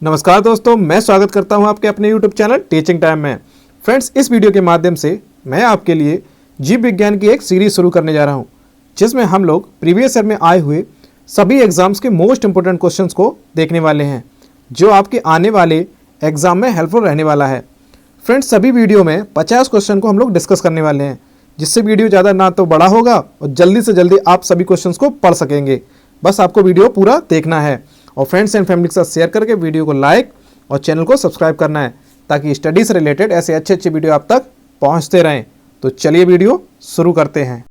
नमस्कार दोस्तों, मैं स्वागत करता हूं आपके अपने YouTube चैनल टीचिंग टाइम में। फ्रेंड्स, इस वीडियो के माध्यम से मैं आपके लिए जीव विज्ञान की एक सीरीज शुरू करने जा रहा हूं, जिसमें हम लोग प्रीवियस ईयर में आए हुए सभी एग्जाम्स के मोस्ट इंपोर्टेंट क्वेश्चंस को देखने वाले हैं, जो आपके आने वाले एग्जाम में हेल्पफुल रहने वाला है। फ्रेंड्स, सभी वीडियो में 50 क्वेश्चन को हम लोग डिस्कस करने वाले हैं, जिससे वीडियो ज़्यादा ना तो बड़ा होगा और जल्दी से जल्दी आप सभी क्वेश्चंस को पढ़ सकेंगे। बस आपको वीडियो पूरा देखना है और फ्रेंड्स एंड फैमिली के साथ शेयर करके वीडियो को लाइक और चैनल को सब्सक्राइब करना है, ताकि स्टडी से रिलेटेड ऐसे अच्छे वीडियो आप तक पहुंचते रहें। तो चलिए वीडियो शुरू करते हैं।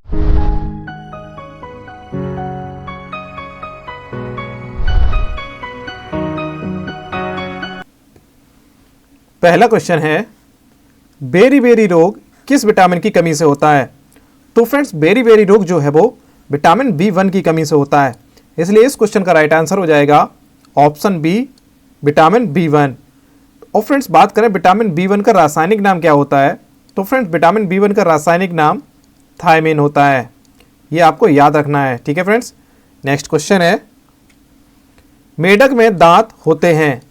पहला क्वेश्चन है, बेरी रोग किस विटामिन की कमी से होता है? तो फ्रेंड्स, बेरी रोग जो है वो विटामिन B1 की कमी से होता है, इसलिए इस क्वेश्चन का राइट आंसर हो जाएगा ऑप्शन बी, विटामिन B1। और फ्रेंड्स, बात करें विटामिन B1 का रासायनिक नाम क्या होता है, तो फ्रेंड्स विटामिन B1 का रासायनिक नाम थायमिन होता है। ये आपको याद रखना है, ठीक है फ्रेंड्स। नेक्स्ट क्वेश्चन है, मेढक में दांत होते हैं।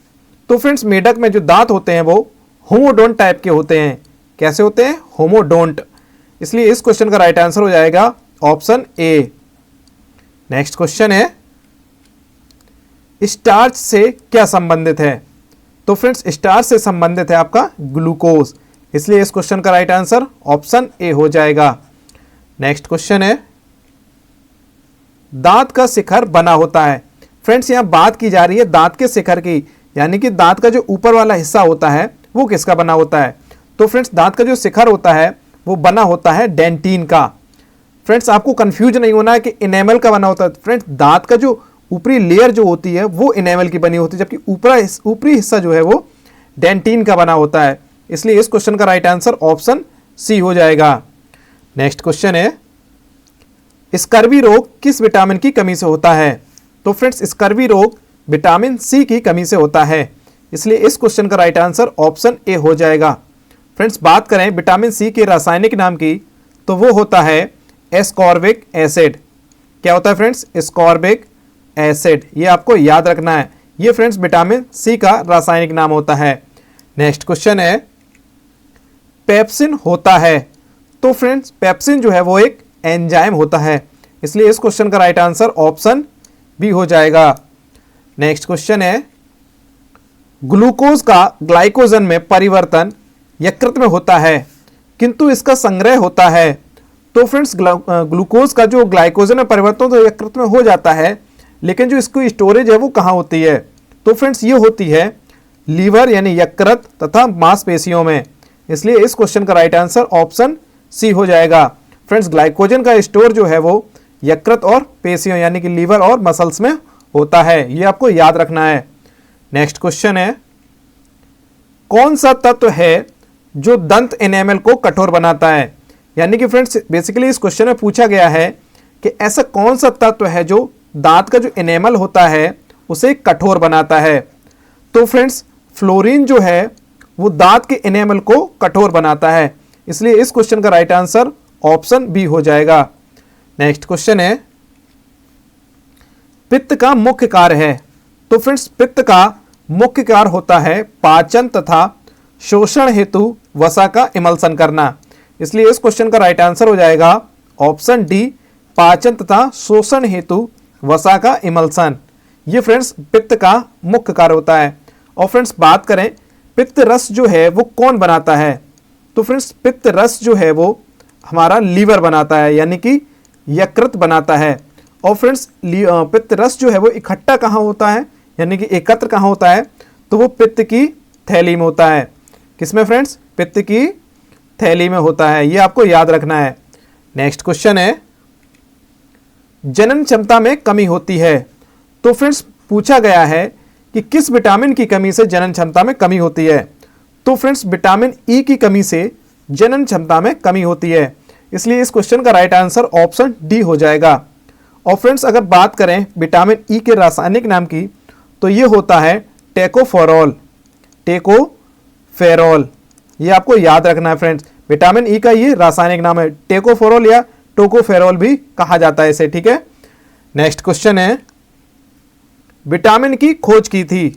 तो फ्रेंड्स, मेढक में जो दांत होते हैं वो होमोडोंट टाइप के होते हैं। कैसे होते हैं? होमोडोंट। इसलिए इस क्वेश्चन का राइट आंसर हो जाएगा ऑप्शन ए। नेक्स्ट क्वेश्चन है, स्टार्च से क्या संबंधित है? तो फ्रेंड्स, स्टार्च से संबंधित है आपका ग्लूकोज, इसलिए इस क्वेश्चन का राइट आंसर ऑप्शन ए हो जाएगा। नेक्स्ट क्वेश्चन है, दांत का शिखर बना होता है। फ्रेंड्स, यहां बात की जा रही है दांत के शिखर की, यानी कि दांत का जो ऊपर वाला हिस्सा होता है वो किसका बना होता है? तो फ्रेंड्स, दांत का जो शिखर होता है वो बना होता है डेंटिन का। फ्रेंड्स, आपको कंफ्यूज नहीं होना है कि इनेमल का बना होता है। फ्रेंड्स, दांत का जो ऊपरी लेयर जो होती है वो इनेमल की बनी होती है, जबकि ऊपरी हिस्सा जो है वो डेंटिन का बना होता है। इसलिए इस क्वेश्चन का राइट आंसर ऑप्शन सी हो जाएगा। नेक्स्ट क्वेश्चन है, स्कर्वी रोग किस विटामिन की कमी से होता है? तो फ्रेंड्स, स्कर्वी रोग विटामिन सी की कमी से होता है, इसलिए इस क्वेश्चन का राइट आंसर ऑप्शन ए हो जाएगा। फ्रेंड्स, बात करें विटामिन सी के रासायनिक नाम की, तो वो होता है एस्कॉर्बिक एसिड। क्या होता है फ्रेंड्स? Ascorbic acid. ये आपको याद रखना है। ये फ्रेंड्स विटामिन सी का रासायनिक नाम होता है। नेक्स्ट क्वेश्चन है, पेप्सिन होता है। तो फ्रेंड्स, पेप्सिन जो है वो एक एंजाइम होता है, इसलिए इस क्वेश्चन का राइट आंसर ऑप्शन बी हो जाएगा। नेक्स्ट क्वेश्चन है, ग्लूकोज का ग्लाइकोजन में परिवर्तन यकृत में होता है, किंतु इसका संग्रह होता है। तो फ्रेंड्स, ग्लूकोज का जो ग्लाइकोजन में परिवर्तन तो यकृत में हो जाता है, लेकिन जो इसकी स्टोरेज है वो कहाँ होती है? तो फ्रेंड्स, ये होती है लीवर यानी यकृत तथा मांसपेशियों में, इसलिए इस क्वेश्चन का राइट आंसर ऑप्शन सी हो जाएगा। फ्रेंड्स, ग्लाइकोजन का स्टोर जो है वो यकृत और पेशियों यानी कि लीवर और मसल्स में होता है, ये आपको याद रखना है। नेक्स्ट क्वेश्चन है, कौन सा तत्व है जो दंत एनेमल को कठोर बनाता है? यानी कि फ्रेंड्स, बेसिकली इस क्वेश्चन में पूछा गया है कि ऐसा कौन सा तत्व है जो दांत का जो एनेमल होता है उसे कठोर बनाता है? तो फ्रेंड्स, फ्लोरीन जो है वो दांत के एनेमल को कठोर बनाता है, इसलिए इस क्वेश्चन का राइट आंसर ऑप्शन बी हो जाएगा। नेक्स्ट क्वेश्चन है, पित्त का मुख्य कार्य है। तो फ्रेंड्स, पित्त का मुख्य कार्य होता है पाचन तथा शोषण हेतु वसा का इमल्सन करना, इसलिए इस क्वेश्चन का राइट आंसर हो जाएगा ऑप्शन डी, पाचन तथा शोषण हेतु वसा का इमल्सन। ये फ्रेंड्स पित्त का मुख्य कार्य होता है। और फ्रेंड्स, बात करें पित्त रस जो है वो कौन बनाता है? तो फ्रेंड्स, पित्त रस जो है वो हमारा लीवर बनाता है, यानी कि यकृत बनाता है। और फ्रेंड्स, पित्त रस जो है वो इकट्ठा कहाँ होता है, यानी कि एकत्र कहाँ होता है? तो वो पित्त की थैली में होता है। किसमें फ्रेंड्स? पित्त की थैली में होता है, ये आपको याद रखना है। नेक्स्ट क्वेश्चन है, जनन क्षमता में कमी होती है। तो फ्रेंड्स, पूछा गया है कि किस विटामिन की कमी से जनन क्षमता में कमी होती है? तो फ्रेंड्स, विटामिन ई की कमी से जनन क्षमता में कमी होती है, इसलिए इस क्वेश्चन का राइट आंसर ऑप्शन डी हो जाएगा। और फ्रेंड्स, अगर बात करें विटामिन ई के रासायनिक नाम की, तो ये होता है टेकोफेरॉल। ये आपको याद रखना है फ्रेंड्स, विटामिन ई का ये रासायनिक नाम है, टेकोफेरॉल या टोकोफेरॉल भी कहा जाता है इसे, ठीक है। नेक्स्ट क्वेश्चन है, विटामिन की खोज की थी।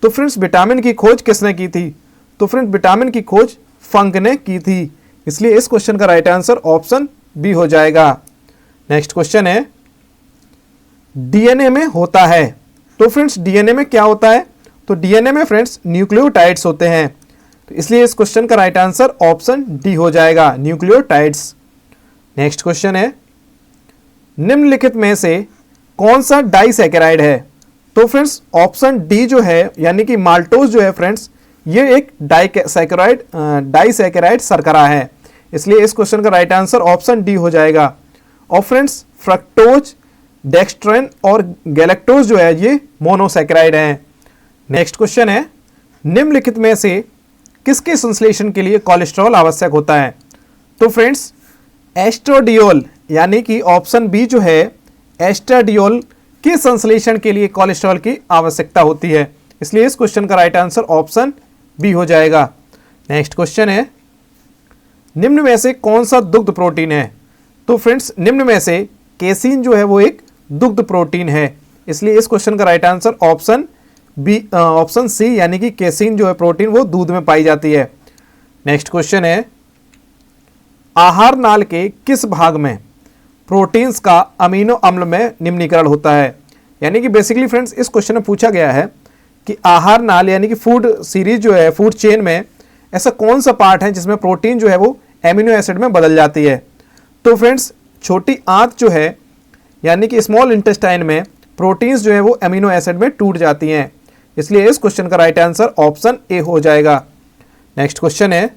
तो फ्रेंड्स विटामिन की खोज किसने की थी? तो फ्रेंड्स विटामिन की खोज फंक ने की थी, इसलिए इस क्वेश्चन का राइट आंसर ऑप्शन बी हो जाएगा। नेक्स्ट क्वेश्चन है, डीएनए में होता है। तो फ्रेंड्स डीएनए में क्या होता है? तो डीएनए में फ्रेंड्स न्यूक्लियोटाइड्स होते हैं, तो इसलिए इस क्वेश्चन का राइट आंसर ऑप्शन डी हो जाएगा, न्यूक्लियोटाइड्स। नेक्स्ट क्वेश्चन है, निम्नलिखित में से कौन सा डाइसैकेराइड है? तो फ्रेंड्स ऑप्शन डी जो है यानी कि माल्टोज जो है फ्रेंड्स, ये एक डाइसैकेराइड शर्करा है, इसलिए इस क्वेश्चन का राइट आंसर ऑप्शन डी हो जाएगा। और फ्रेंड्स फ्रक्टोज, डेक्स्ट्रेन और गैलेक्टोज जो है ये मोनोसैकेराइड हैं। नेक्स्ट क्वेश्चन है, निम्नलिखित में से किसके संश्लेषण के लिए कोलेस्ट्रॉल आवश्यक होता है? तो फ्रेंड्स एस्ट्राडियोल यानी कि ऑप्शन बी जो है एस्ट्राडियोल के संश्लेषण के लिए कोलेस्ट्रॉल की आवश्यकता होती है, इसलिए इस क्वेश्चन का राइट आंसर ऑप्शन बी हो जाएगा। नेक्स्ट क्वेश्चन है, निम्न में से कौन सा दुग्ध प्रोटीन है? तो फ्रेंड्स निम्न में से केसीन जो है वो एक दुग्ध प्रोटीन है, इसलिए इस क्वेश्चन का right answer option B, option C यानी कि केसीन जो है प्रोटीन वो दूध में पाई जाती है। नेक्स्ट क्वेश्चन है, आहार नाल के किस भाग में प्रोटीन्स का अमीनो अम्ल में निम्नीकरण होता है? यानी कि बेसिकली फ्रेंड्स इस क्वेश्चन में पूछा गया है कि आहार नाल यानी कि फूड सीरीज जो है, फूड चेन में ऐसा कौन सा पार्ट है जिसमें प्रोटीन जो है वो एमिनो एसिड में बदल जाती है? तो फ्रेंड्स छोटी आंत जो है यानी कि स्मॉल इंटेस्टाइन में प्रोटीन्स जो है वो एमिनो एसिड में टूट जाती हैं, इसलिए इस क्वेश्चन का राइट आंसर ऑप्शन ए हो जाएगा। नेक्स्ट क्वेश्चन है,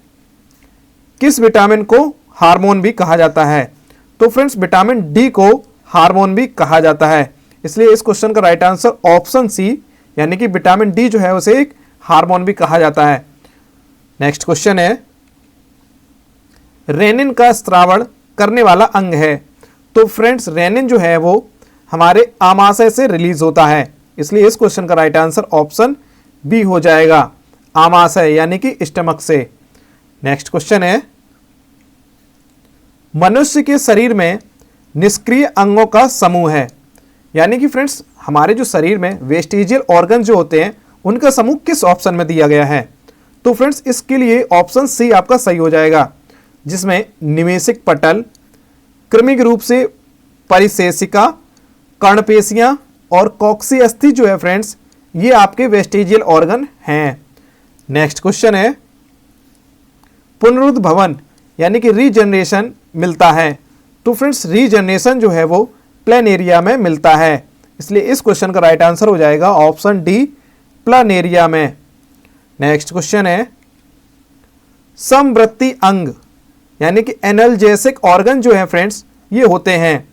किस विटामिन को हार्मोन भी कहा जाता है? तो फ्रेंड्स विटामिन डी को हार्मोन भी कहा जाता है, इसलिए इस क्वेश्चन का राइट आंसर ऑप्शन सी यानी कि विटामिन डी जो है उसे एक हार्मोन भी कहा जाता है। नेक्स्ट क्वेश्चन है, रेनिन का स्रावण करने वाला अंग है। तो फ्रेंड्स रेनिन जो है वो हमारे आमाशय से रिलीज होता है, इसलिए इस क्वेश्चन का राइट आंसर ऑप्शन बी हो जाएगा, आमाशय यानी कि स्टमक से। नेक्स्ट क्वेश्चन है, मनुष्य के शरीर में निष्क्रिय अंगों का समूह है। यानी कि फ्रेंड्स हमारे जो शरीर में वेस्टिजियल ऑर्गन जो होते हैं उनका समूह किस ऑप्शन में दिया गया है? तो फ्रेंड्स इसके लिए ऑप्शन सी आपका सही हो जाएगा, जिसमें निमेशिक पटल, क्रमिक रूप से परिशेषिका, कर्णपेशियां और कॉक्सिअस्थि जो है फ्रेंड्स ये आपके वेस्टिजियल ऑर्गन हैं। नेक्स्ट क्वेश्चन है, पुनरुद्भवन यानी कि रीजनरेशन मिलता है। तो फ्रेंड्स रीजनरेशन जो है वो प्लेनेरिया में मिलता है, इसलिए इस क्वेश्चन का राइट आंसर हो जाएगा ऑप्शन डी, प्लेनेरिया में। नेक्स्ट क्वेश्चन है, समवृत्ति अंग यानी कि एनाल्जेसिक ऑर्गन जो है फ्रेंड्स ये होते हैं।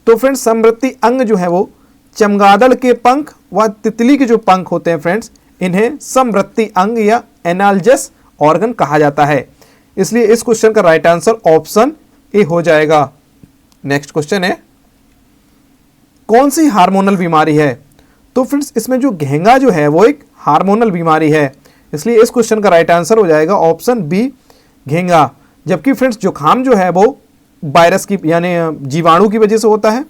तो फ्रेंड्स समवृत्ति अंग जो है वो चमगादड़ के पंख व तितली के जो पंख होते हैं फ्रेंड्स इन्हें समवृत्ति अंग या एनाल्जेस ऑर्गन कहा जाता है, इसलिए इस क्वेश्चन का राइट आंसर ऑप्शन ए हो जाएगा। नेक्स्ट क्वेश्चन है, कौन सी हार्मोनल बीमारी है? तो फ्रेंड्स इसमें जो घेंगा जो है वो एक हार्मोनल बीमारी है, इसलिए इस क्वेश्चन का राइट आंसर हो जाएगा ऑप्शन बी, घेंगा। जबकि फ्रेंड्स जुखाम जो है वो वायरस की यानी जीवाणु की वजह से होता है,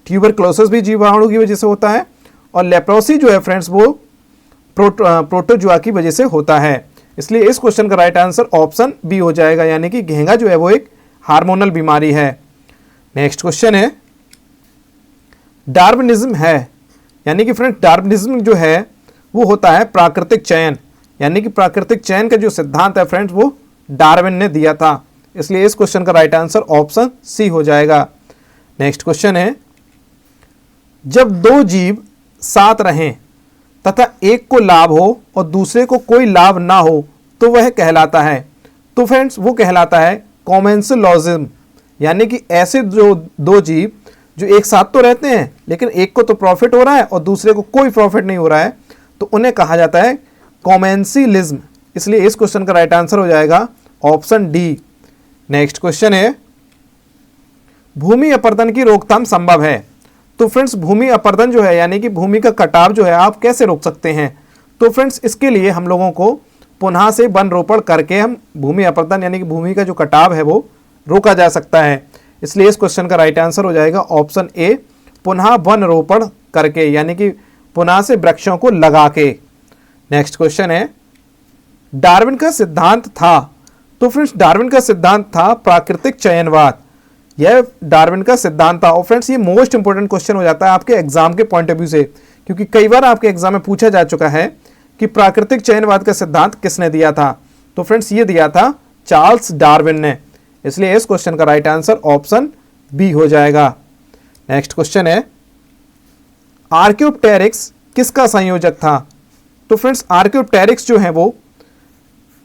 ट्यूबरक्लोसिस भी जीवाणु की वजह से होता है, और लेप्रोसी जो है फ्रेंड्स वो प्रोटोजुआ की वजह से होता है, इसलिए इस क्वेश्चन का राइट आंसर ऑप्शन बी हो जाएगा, यानी कि घेंगा जो है वो एक हार्मोनल बीमारी है। नेक्स्ट क्वेश्चन है, डार्विनिज्म है, यानी कि फ्रेंड्स डार्विनिज्म जो है वो होता है प्राकृतिक चयन, यानी कि प्राकृतिक चयन का जो सिद्धांत है फ्रेंड्स वो डार्विन ने दिया था, इसलिए इस क्वेश्चन का राइट आंसर ऑप्शन सी हो जाएगा। नेक्स्ट क्वेश्चन है, जब दो जीव साथ रहें तथा एक को लाभ हो और दूसरे को कोई लाभ ना हो तो वह कहलाता है। तो फ्रेंड्स वो कहलाता है कॉमेंसुलॉजिज्म, यानी कि ऐसे जो दो जीव जो एक साथ तो रहते हैं लेकिन एक को तो प्रॉफिट हो रहा है और दूसरे को कोई प्रॉफिट नहीं हो रहा है, तो उन्हें कहा जाता है कॉमेंसिलिज्म, इसलिए इस क्वेश्चन का राइट आंसर हो जाएगा ऑप्शन डी। नेक्स्ट क्वेश्चन है, भूमि अपरदन की रोकथाम संभव है। तो फ्रेंड्स भूमि अपरदन जो है यानी कि भूमि का कटाव जो है आप कैसे रोक सकते हैं? तो फ्रेंड्स इसके लिए हम लोगों को पुनः से वन रोपण करके हम भूमि अपरदन यानी कि भूमि का जो कटाव है वो रोका जा सकता है, इसलिए इस क्वेश्चन का राइट आंसर हो जाएगा ऑप्शन ए, पुनः वन रोपण करके, यानी कि पुनः से वृक्षों को लगा के। नेक्स्ट क्वेश्चन है, डार्विन का सिद्धांत था। तो फ्रेंड्स डार्विन का सिद्धांत था प्राकृतिक चयनवाद, यह डार्विन का सिद्धांत था। और फ्रेंड्स ये मोस्ट इंपोर्टेंट क्वेश्चन हो जाता है आपके एग्जाम के पॉइंट ऑफ व्यू से, क्योंकि कई बार आपके एग्जाम में पूछा जा चुका है कि प्राकृतिक चयनवाद का सिद्धांत किसने दिया था। तो फ्रेंड्स ये दिया था चार्ल्स डार्विन ने, इसलिए इस क्वेश्चन का राइट आंसर ऑप्शन बी हो जाएगा। नेक्स्ट क्वेश्चन है, आर्क्योप्टेरिक्स किसका संयोजक था। तो फ्रेंड्स आर्क्योप्टेरिक्स जो है वो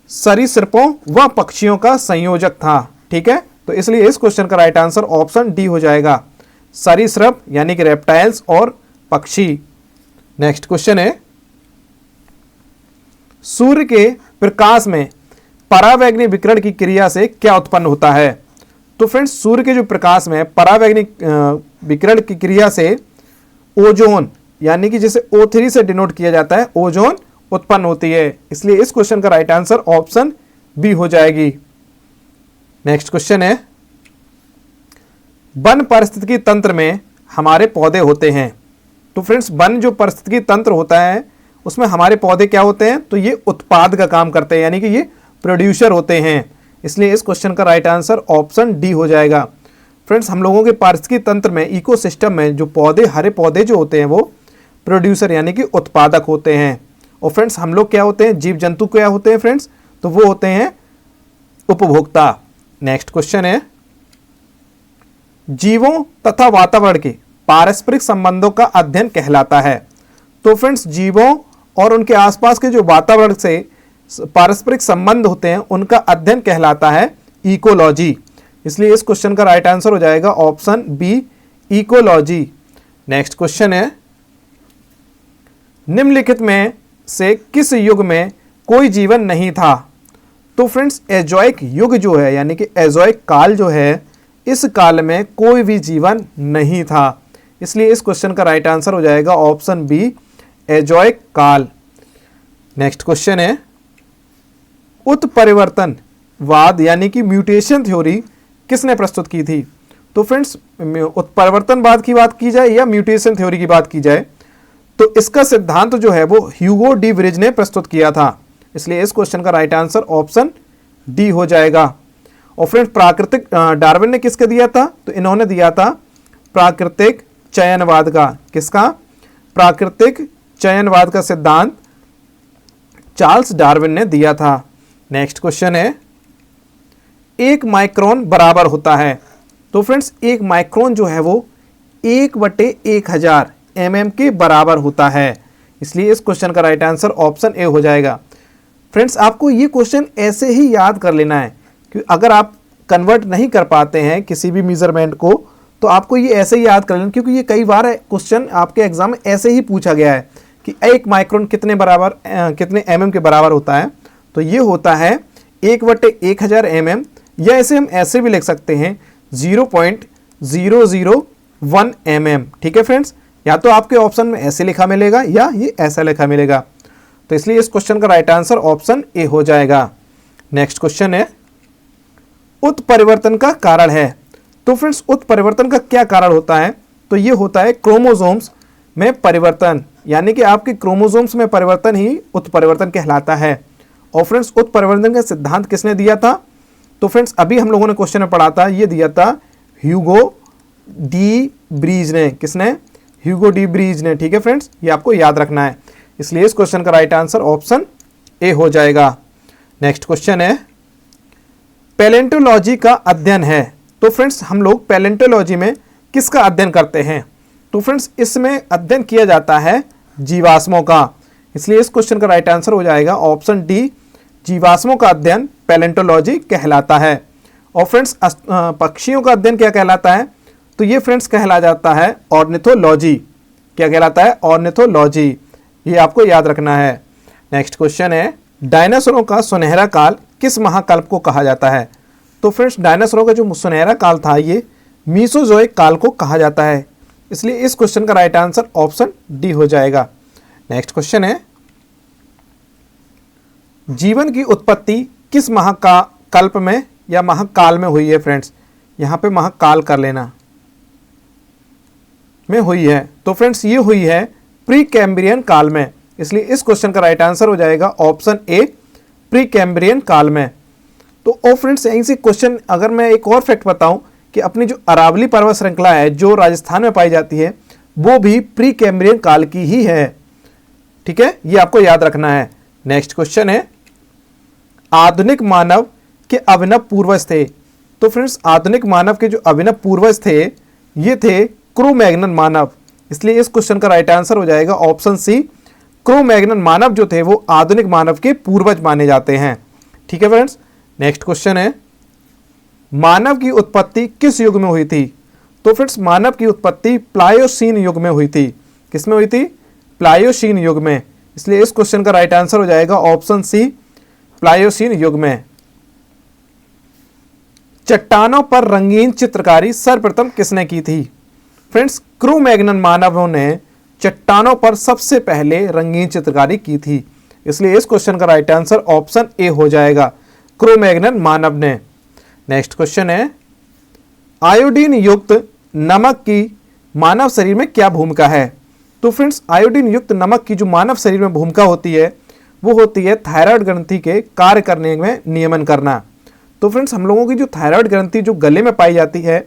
सरीसृपों व पक्षियों का संयोजक था। ठीक है, तो इसलिए इस क्वेश्चन का राइट आंसर ऑप्शन डी हो जाएगा, सरीसृप यानी कि रेप्टाइल्स और पक्षी। नेक्स्ट क्वेश्चन है, सूर्य के प्रकाश में परावैंगनी विकिरण की क्रिया से क्या उत्पन्न होता है। तो फ्रेंड्स सूर्य के जो प्रकाश में परावैंगनी विकिरण की क्रिया से ओजोन यानी कि जिसे O3 से डिनोट किया जाता है, ओजोन उत्पन्न होती है, इसलिए इस क्वेश्चन का राइट आंसर ऑप्शन बी हो जाएगी। नेक्स्ट क्वेश्चन है, वन पारिस्थितिकी तंत्र में हमारे पौधे होते हैं। तो फ्रेंड्स वन जो पारिस्थितिकी तंत्र होता है उसमें हमारे पौधे क्या होते हैं, तो ये उत्पाद का काम करते हैं, यानी कि ये प्रोड्यूसर होते हैं, इसलिए इस क्वेश्चन का राइट आंसर ऑप्शन डी हो जाएगा। फ्रेंड्स हम लोगों के पारिस्थितिकी तंत्र में, इकोसिस्टम में जो पौधे, हरे पौधे जो होते हैं वो प्रोड्यूसर यानी कि उत्पादक होते हैं। और फ्रेंड्स हम लोग क्या होते हैं, जीव जंतु क्या होते हैं फ्रेंड्स, तो वो होते हैं उपभोक्ता। नेक्स्ट क्वेश्चन है, जीवों तथा वातावरण के पारस्परिक संबंधों का अध्ययन कहलाता है। तो फ्रेंड्स जीवों और उनके आसपास के जो वातावरण से पारस्परिक संबंध होते हैं उनका अध्ययन कहलाता है इकोलॉजी, इसलिए इस क्वेश्चन का राइट आंसर हो जाएगा option B, ecology. Next question है, निम्नलिखित में से किस युग में कोई जीवन नहीं था। तो फ्रेंड्स एजोइक युग जो है यानी कि एजोइक काल जो है, इस काल में कोई भी जीवन नहीं था, इसलिए इस क्वेश्चन का राइट आंसर हो जाएगा ऑप्शन बी, एजोइक काल। नेक्स्ट क्वेश्चन है, उत्परिवर्तनवाद यानी कि म्यूटेशन थ्योरी किसने प्रस्तुत की थी। तो फ्रेंड्स उत्परिवर्तनवाद की बात की जाए या म्यूटेशन थ्योरी की बात की जाए तो इसका सिद्धांत जो है वो ह्यूगो डी व्रिज ने प्रस्तुत किया था, इसलिए इस क्वेश्चन का राइट आंसर ऑप्शन डी हो जाएगा। और फ्रेंड्स प्राकृतिक डार्विन ने किसका दिया था, तो इन्होंने दिया था प्राकृतिक चयनवाद का। किसका, प्राकृतिक चयनवाद का सिद्धांत चार्ल्स डार्विन ने दिया था। नेक्स्ट क्वेश्चन है, एक माइक्रोन बराबर होता है। तो फ्रेंड्स एक माइक्रोन जो है वो 1/1000 mm के बराबर होता है, इसलिए इस क्वेश्चन का राइट आंसर ऑप्शन ए हो जाएगा। फ्रेंड्स आपको ये क्वेश्चन ऐसे ही याद कर लेना है कि अगर आप कन्वर्ट नहीं कर पाते हैं किसी भी मेजरमेंट को तो आपको ये ऐसे ही याद कर लेना, क्योंकि ये कई बार क्वेश्चन आपके एग्जाम में ऐसे ही पूछा गया है कि एक माइक्रोन कितने mm के बराबर होता है। तो ये होता है 1/1000 mm, या ऐसे हम ऐसे भी लिख सकते हैं 0.001 mm। ठीक है फ्रेंड्स, या तो आपके ऑप्शन में ऐसे लिखा मिलेगा या ये ऐसा लिखा मिलेगा, तो इसलिए इस क्वेश्चन का राइट आंसर ऑप्शन ए हो जाएगा। नेक्स्ट क्वेश्चन है, उत्परिवर्तन का कारण है। तो फ्रेंड्स उत्परिवर्तन का क्या कारण होता है, तो ये होता है क्रोमोसोम्स में परिवर्तन, यानी कि आपके क्रोमोसोम्स में परिवर्तन ही उत्परिवर्तन कहलाता है। और फ्रेंड्स उत्परिवर्तन का सिद्धांत किसने दिया था, तो फ्रेंड्स अभी हम लोगों ने क्वेश्चन में पढ़ा था, ये दिया था ह्यूगो डी ब्रीज ने। किसने, ह्यूगो डी ब्रीज ने। ठीक है फ्रेंड्स, ये आपको याद रखना है, इसलिए इस क्वेश्चन का राइट आंसर ऑप्शन ए हो जाएगा। नेक्स्ट क्वेश्चन है, पैलेंटोलॉजी का अध्ययन है। तो फ्रेंड्स हम लोग पैलेंटोलॉजी में किसका अध्ययन करते हैं, तो फ्रेंड्स इसमें अध्ययन किया जाता है जीवाश्मों का, इसलिए इस क्वेश्चन का राइट आंसर हो जाएगा ऑप्शन डी, जीवाश्मों का अध्ययन पैलेंटोलॉजी कहलाता है। और फ्रेंड्स पक्षियों का अध्ययन क्या कहलाता है, तो ये फ्रेंड्स कहला जाता है ऑर्निथोलॉजी। क्या कहलाता है, ऑर्निथोलॉजी, ये आपको याद रखना है। नेक्स्ट क्वेश्चन है, डायनासोरों का सुनहरा काल किस महाकल्प को कहा जाता है। तो फ्रेंड्स डायनासोरों का जो सुनहरा काल था ये मीसोजोइक काल को कहा जाता है, इसलिए इस क्वेश्चन का राइट आंसर ऑप्शन डी हो जाएगा। नेक्स्ट क्वेश्चन है, जीवन की उत्पत्ति किस महाकल्प में या महाकाल में हुई है। फ्रेंड्स यहाँ पे महाकाल कर लेना, में हुई है। तो फ्रेंड्स ये हुई है प्री कैम्ब्रियन काल में, इसलिए इस क्वेश्चन का राइट आंसर हो जाएगा ऑप्शन ए, प्री कैम्ब्रियन काल में। तो फ्रेंड्स यहीं से क्वेश्चन, अगर मैं एक और फैक्ट बताऊं कि अपनी जो अरावली पर्वत श्रृंखला है जो राजस्थान में पाई जाती है वो भी प्री कैम्ब्रियन काल की ही है। ठीक है, ये आपको याद रखना है। नेक्स्ट क्वेश्चन है, आधुनिक मानव के अभिनव पूर्वज थे। तो फ्रेंड्स आधुनिक मानव के जो अभिनव पूर्वज थे ये थे क्रो मैग्नन मानव। इसलिए इस क्वेश्चन का राइट आंसर हो जाएगा ऑप्शन सी, क्रो मैग्नन मानव जो थे वो आधुनिक मानव के पूर्वज माने जाते हैं। ठीक है फ्रेंड्स, नेक्स्ट क्वेश्चन है, मानव की उत्पत्ति किस युग में हुई थी? तो फ्रेंड्स मानव की उत्पत्ति प्लायोसीन युग में हुई थी। किसमें हुई थी? प्लायोसीन युग में। इसलिए इस क्वेश्चन का राइट आंसर हो जाएगा ऑप्शन सी, प्लायोसीन युग में। चट्टानों पर रंगीन चित्रकारी सर्वप्रथम किसने की थी? फ्रेंड्स क्रो मैग्नन मानवों ने चट्टानों पर सबसे पहले रंगीन चित्रकारी की थी। इसलिए इस क्वेश्चन का राइट आंसर ऑप्शन ए हो जाएगा, क्रो मैग्नन मानव ने। नेक्स्ट क्वेश्चन है, आयोडीन युक्त नमक की मानव शरीर में क्या भूमिका है? तो फ्रेंड्स आयोडीन युक्त नमक की जो मानव शरीर में भूमिका होती है वो होती है थायराइड ग्रंथि के कार्य करने में नियमन करना। तो फ्रेंड्स हम लोगों की जो थायराइड ग्रंथि जो गले में पाई जाती है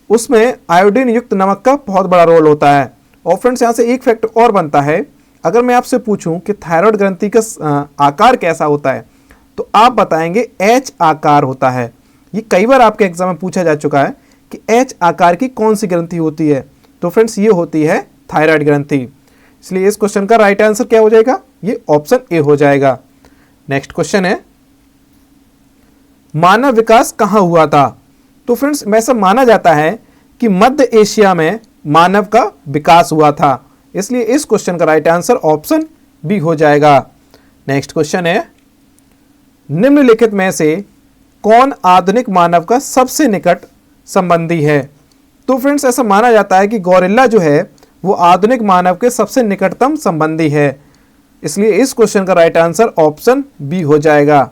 उसमें आयोडीन युक्त नमक का बहुत बड़ा रोल होता है। और फ्रेंड्स यहाँ से एक फैक्ट और बनता है, अगर मैं आपसे पूछूं कि थायराइड ग्रंथि का आकार कैसा होता है तो आप बताएंगे एच आकार होता है। ये कई बार आपके एग्जाम में पूछा जा चुका है कि एच आकार की कौन सी ग्रंथि होती है? तो फ्रेंड्स ये होती है थायराइड ग्रंथि। इसलिए इस क्वेश्चन का राइट आंसर क्या हो जाएगा? ये ऑप्शन ए हो जाएगा। नेक्स्ट क्वेश्चन है, मानव विकास कहां हुआ था? तो फ्रेंड्स ऐसा माना जाता है कि मध्य एशिया में मानव का विकास हुआ था। इसलिए इस क्वेश्चन का राइट आंसर ऑप्शन बी हो जाएगा। नेक्स्ट क्वेश्चन है, निम्नलिखित में से कौन आधुनिक मानव का सबसे निकट संबंधी है? तो फ्रेंड्स ऐसा माना जाता है कि गोरिल्ला जो है वो आधुनिक मानव के सबसे निकटतम संबंधी है। इसलिए इस क्वेश्चन का राइट आंसर ऑप्शन बी हो जाएगा।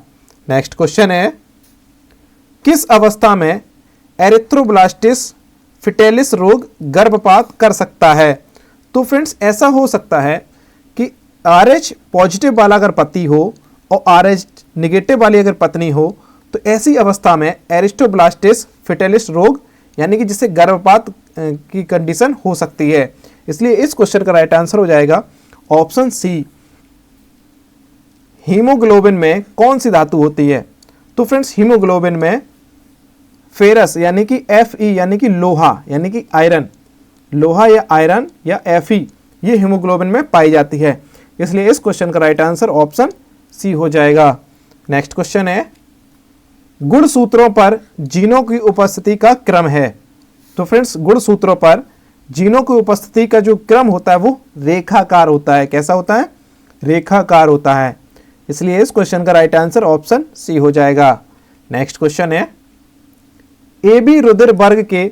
नेक्स्ट क्वेश्चन है, किस अवस्था में एरिथ्रोब्लास्टिस फिटेलिस रोग गर्भपात कर सकता है? तो फ्रेंड्स ऐसा हो सकता है कि RH पॉजिटिव वाला अगर पति हो और RH निगेटिव वाली अगर पत्नी हो तो ऐसी अवस्था में एरिथ्रोब्लास्टिस फिटेलिस रोग यानी कि जिससे गर्भपात की कंडीशन हो सकती है। इसलिए इस क्वेश्चन का राइट आंसर हो जाएगा ऑप्शन सी, हीमोग्लोबिन में कौन सी धातु होती है? तो फ्रेंड्स हीमोग्लोबिन में फेरस यानी कि Fe यानी कि लोहा यानी कि आयरन, लोहा या आयरन या Fe ये हीमोग्लोबिन में पाई जाती है। इसलिए इस क्वेश्चन का राइट आंसर ऑप्शन सी हो जाएगा। नेक्स्ट क्वेश्चन है, गुणसूत्रों पर जीनों की उपस्थिति का क्रम है। तो फ्रेंड्स गुणसूत्रों पर जीनों की उपस्थिति का जो क्रम होता है वो रेखाकार होता है। कैसा होता है? रेखाकार होता है। इसलिए इस क्वेश्चन का राइट आंसर ऑप्शन सी हो जाएगा। नेक्स्ट क्वेश्चन है, AB रुधिर वर्ग के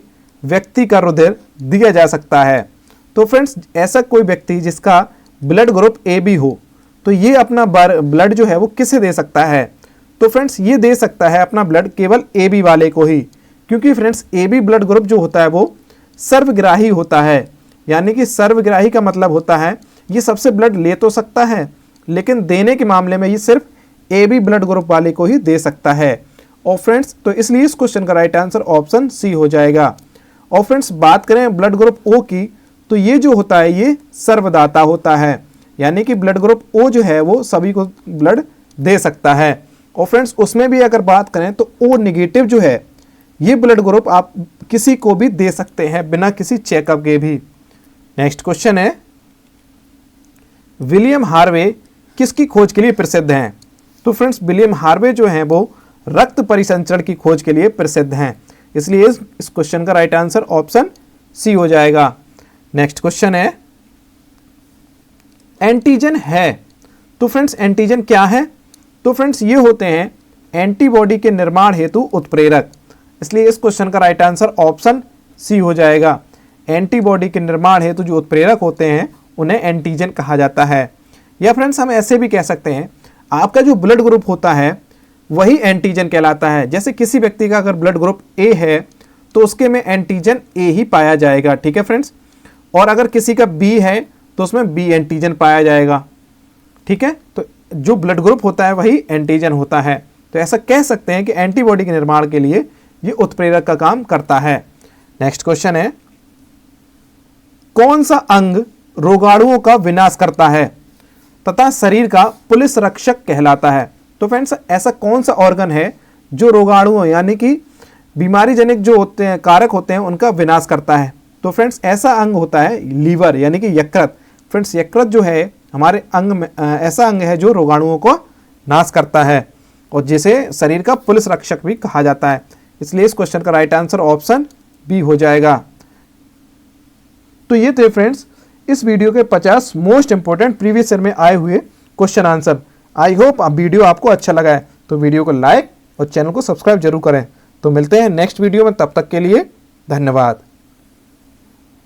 व्यक्ति का रुधिर दिया जा सकता है। तो फ्रेंड्स ऐसा कोई व्यक्ति जिसका ब्लड ग्रुप AB हो तो ये अपना ब्लड जो है वो किसे दे सकता है? तो फ्रेंड्स ये दे सकता है अपना ब्लड केवल AB वाले को ही, क्योंकि फ्रेंड्स AB ब्लड ग्रुप जो होता है वो सर्वग्राही होता है। यानी कि सर्वग्राही का मतलब होता है ये सबसे ब्लड ले तो सकता है लेकिन देने के मामले में ये सिर्फ AB ब्लड ग्रुप वाले को ही दे सकता है। और फ्रेंड्स तो इसलिए इस क्वेश्चन का राइट आंसर ऑप्शन सी हो जाएगा। और फ्रेंड्स बात करें ब्लड ग्रुप O की तो ये जो होता है ये सर्वदाता होता है, यानी कि ब्लड ग्रुप O जो है वो सभी को ब्लड दे सकता है। और फ्रेंड्स उसमें भी अगर बात करें तो O नेगेटिव जो है ये ब्लड ग्रुप आप किसी को भी दे सकते हैं बिना किसी चेकअप के भी। नेक्स्ट क्वेश्चन है, विलियम हार्वे किसकी खोज के लिए प्रसिद्ध हैं? तो फ्रेंड्स विलियम हार्वे जो हैं वो रक्त परिसंचरण की खोज के लिए प्रसिद्ध हैं। इसलिए इस क्वेश्चन का राइट आंसर ऑप्शन सी हो जाएगा। नेक्स्ट क्वेश्चन है, एंटीजन है। तो फ्रेंड्स एंटीजन क्या है? तो फ्रेंड्स ये होते हैं एंटीबॉडी के निर्माण हेतु उत्प्रेरक। इसलिए इस क्वेश्चन का राइट आंसर ऑप्शन सी हो जाएगा। एंटीबॉडी के निर्माण हेतु जो उत्प्रेरक होते हैं उन्हें एंटीजन कहा जाता है। या फ्रेंड्स हम ऐसे भी कह सकते हैं आपका जो ब्लड ग्रुप होता है वही एंटीजन कहलाता है। जैसे किसी व्यक्ति का अगर ब्लड ग्रुप ए है तो उसके में एंटीजन ए ही पाया जाएगा। ठीक है फ्रेंड्स, और अगर किसी का बी है तो उसमें बी एंटीजन पाया जाएगा। ठीक है, तो जो ब्लड ग्रुप होता है वही एंटीजन होता है। तो ऐसा कह सकते हैं कि एंटीबॉडी के निर्माण के लिए ये उत्प्रेरक का काम करता है। नेक्स्ट क्वेश्चन है, कौन सा अंग रोगाणुओं का विनाश करता है तथा शरीर का पुलिस रक्षक कहलाता है? तो फ्रेंड्स, ऐसा कौन सा ऑर्गन है जो रोगाणुओं यानी कि बीमारी जनित जो होते हैं कारक होते हैं उनका विनाश करता है? तो फ्रेंड्स, ऐसा अंग होता है लीवर यानी कि यकृत। फ्रेंड्स, यकृत जो है हमारे अंग में ऐसा अंग है जो रोगाणुओं को नाश करता है और जिसे शरीर का पुलिस रक्षक भी कहा जाता है। इसलिए इस क्वेश्चन का राइट आंसर ऑप्शन बी हो जाएगा। तो ये थे फ्रेंड्स इस वीडियो के 50 मोस्ट इंपोर्टेंट प्रीवियस ईयर में आए हुए question answer. I hope video आपको अच्छा लगा है, तो वीडियो को लाइक और चैनल को सब्सक्राइब जरूर करें। तो मिलते हैं नेक्स्ट वीडियो में, तब तक के लिए धन्यवाद।